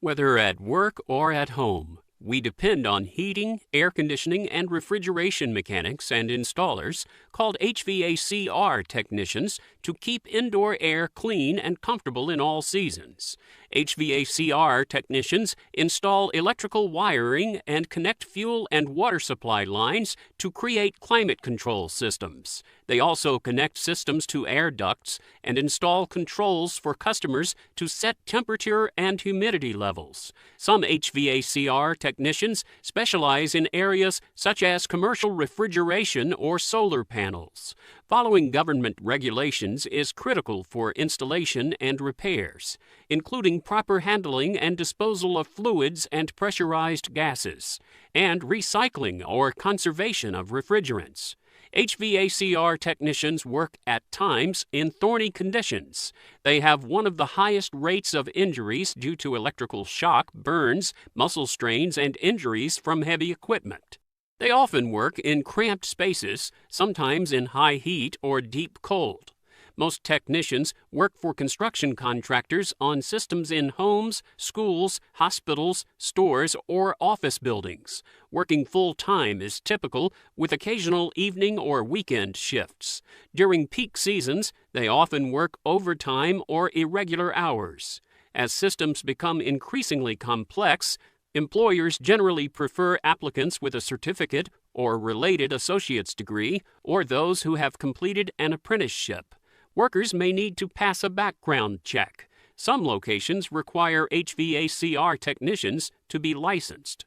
Whether at work or at home, we depend on heating, air conditioning, and refrigeration mechanics and installers, called HVACR technicians, to keep indoor air clean and comfortable in all seasons. HVACR technicians install electrical wiring and connect fuel and water supply lines to create climate control systems. They also connect systems to air ducts and install controls for customers to set temperature and humidity levels. Some HVACR technicians specialize in areas such as commercial refrigeration or solar panels. Following government regulations is critical for installation and repairs, including proper handling and disposal of fluids and pressurized gases, and recycling or conservation of refrigerants. HVACR technicians work at times in thorny conditions. They have one of the highest rates of injuries due to electrical shock, burns, muscle strains, and injuries from heavy equipment. They often work in cramped spaces, sometimes in high heat or deep cold. Most technicians work for construction contractors on systems in homes, schools, hospitals, stores, or office buildings. Working full-time is typical, with occasional evening or weekend shifts. During peak seasons, they often work overtime or irregular hours. As systems become increasingly complex, employers generally prefer applicants with a certificate or related associate's degree, or those who have completed an apprenticeship. Workers may need to pass a background check. Some locations require HVACR technicians to be licensed.